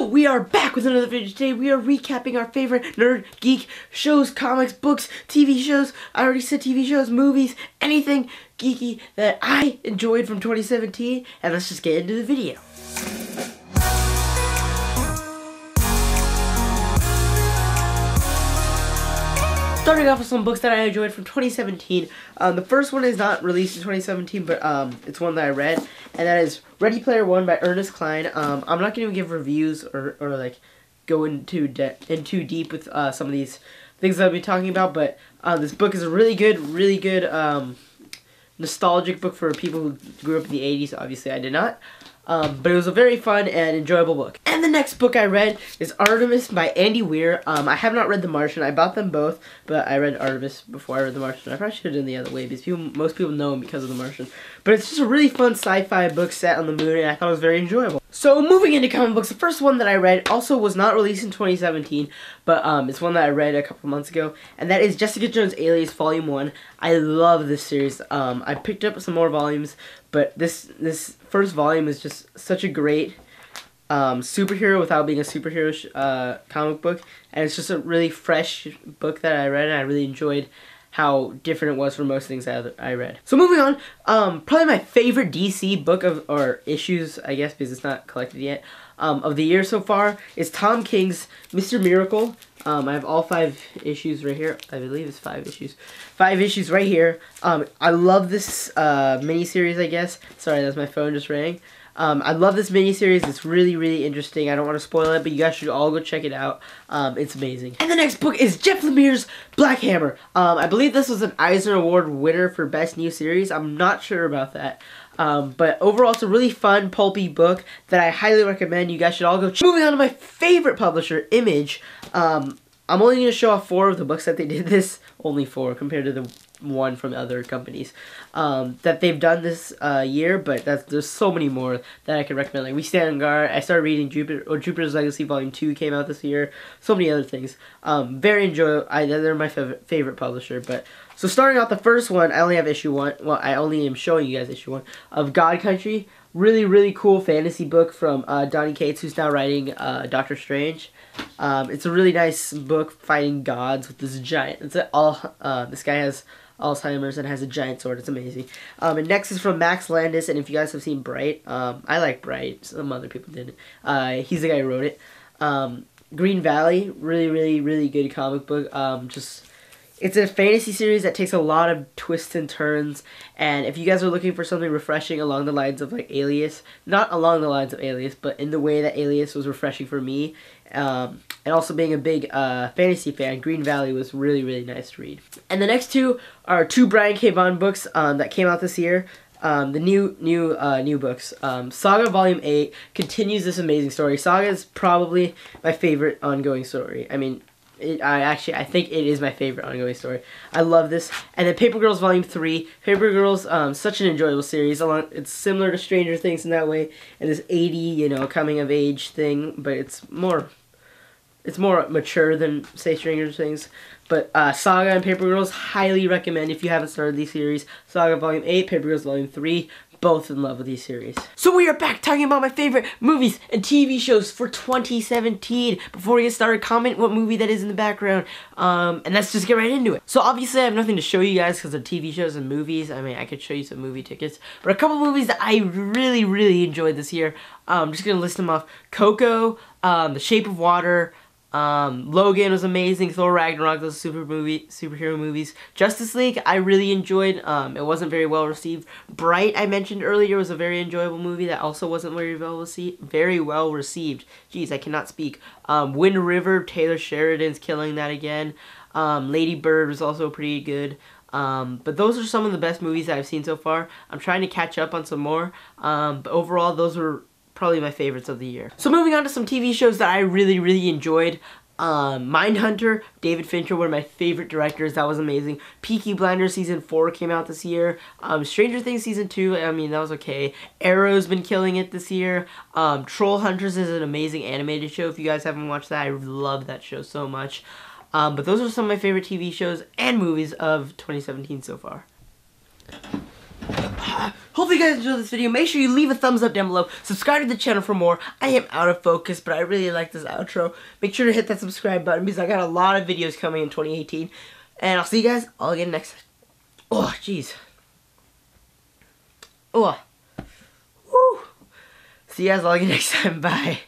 So we are back with another video today. We are recapping our favorite nerd geek shows, comics, books, TV shows. I already said TV shows, movies, anything geeky that I enjoyed from 2017. And let's just get into the video. Starting off with some books that I enjoyed from 2017. The first one is not released in 2017, but it's one that I read, and that is Ready Player One by Ernest Cline. I'm not going to give reviews or like go into deep with some of these things that I'll be talking about, but this book is a really good nostalgic book for people who grew up in the 80s. Obviously, I did not. But it was a very fun and enjoyable book. And the next book I read is Artemis by Andy Weir. I have not read The Martian. I bought them both, but I read Artemis before I read The Martian. I probably should have done the other way because most people know him because of The Martian. But it's just a really fun sci-fi book set on the moon, and I thought it was very enjoyable. So moving into comic books, the first one that I read also was not released in 2017, but it's one that I read a couple months ago, and that is Jessica Jones Alias Volume 1. I love this series. I picked up some more volumes, but this first volume is just such a great superhero without being a superhero comic book, and it's just a really fresh book that I read, and I really enjoyed how different it was from most things I read. So moving on, probably my favorite DC book or issues, I guess, because it's not collected yet, of the year so far is Tom King's Mr. Miracle. I have all 5 issues right here. I believe it's 5 issues. 5 issues right here. I love this miniseries, I guess. Sorry, that's my phone just rang. I love this miniseries. It's really interesting. I don't want to spoil it, but you guys should all go check it out. It's amazing. And the next book is Jeff Lemire's Black Hammer. I believe this was an Eisner Award winner for Best New Series. I'm not sure about that. But overall, it's a really fun, pulpy book that I highly recommend. You guys should all go check. Moving on to my favorite publisher, Image. I'm only going to show off 4 of the books that they did this. Only 4 compared to the 1 from other companies that they've done this year, but there's so many more that I can recommend. Like We Stand on Guard. I started reading Jupiter's Legacy Volume 2 came out this year. So many other things. Very enjoyable. They're my favorite publisher. But so starting off the first one, I only have issue 1. Well, I only am showing you guys issue 1 of God Country. Really cool fantasy book from Donny Cates, who's now writing Doctor Strange. It's a really nice book fighting gods with this giant. This guy has Alzheimer's and has a giant sword. It's amazing. And next is from Max Landis, and if you guys have seen Bright, I like Bright. Some other people didn't. He's the guy who wrote it. Green Valley, really good comic book. It's a fantasy series that takes a lot of twists and turns, and if you guys are looking for something refreshing along the lines of like Alias, not along the lines of Alias, but in the way that Alias was refreshing for me, and also being a big fantasy fan, Green Valley was really nice to read. And the next 2 are 2 Brian K. Vaughan books that came out this year. The new books. Saga Volume 8 continues this amazing story. Saga is probably my favorite ongoing story. I mean, I think it is my favorite ongoing story. I love this. And then Paper Girls Volume 3. Paper Girls, such an enjoyable series. It's similar to Stranger Things in that way. And this 80, coming of age thing, but it's more mature than, say, Stranger Things. But Saga and Paper Girls, highly recommend if you haven't started these series. Saga Volume 8, Paper Girls Volume 3. Both in love with these series. So we are back talking about my favorite movies and TV shows for 2017. Before we get started, comment what movie that is in the background. And let's just get right into it. So obviously I have nothing to show you guys because of TV shows and movies. I mean, I could show you some movie tickets. But a couple movies that I really enjoyed this year. I'm just going to list them off. Coco, The Shape of Water, Logan was amazing. Thor Ragnarok, those superhero movies. Justice League, I really enjoyed. It wasn't very well received. Bright, I mentioned earlier, was a very enjoyable movie that also wasn't very well received. Jeez, I cannot speak. Wind River, Taylor Sheridan's killing that again. Lady Bird was also pretty good. But those are some of the best movies that I've seen so far. I'm trying to catch up on some more. But overall, those were probably my favorites of the year. So moving on to some TV shows that I really enjoyed. Mindhunter, David Fincher, one of my favorite directors. That was amazing. Peaky Blinders Season 4 came out this year. Stranger Things Season 2, I mean, that was okay. Arrow's been killing it this year. Troll Hunters is an amazing animated show. If you guys haven't watched that, I love that show so much. But those are some of my favorite TV shows and movies of 2017 so far. hopefully you guys enjoyed this video. Make sure you leave a thumbs up down below. Subscribe to the channel for more. I am out of focus, but I really like this outro. Make sure to hit that subscribe button because I got a lot of videos coming in 2018. And I'll see you guys all again next time. Oh, jeez. Oh. Woo. See you guys all again next time. Bye.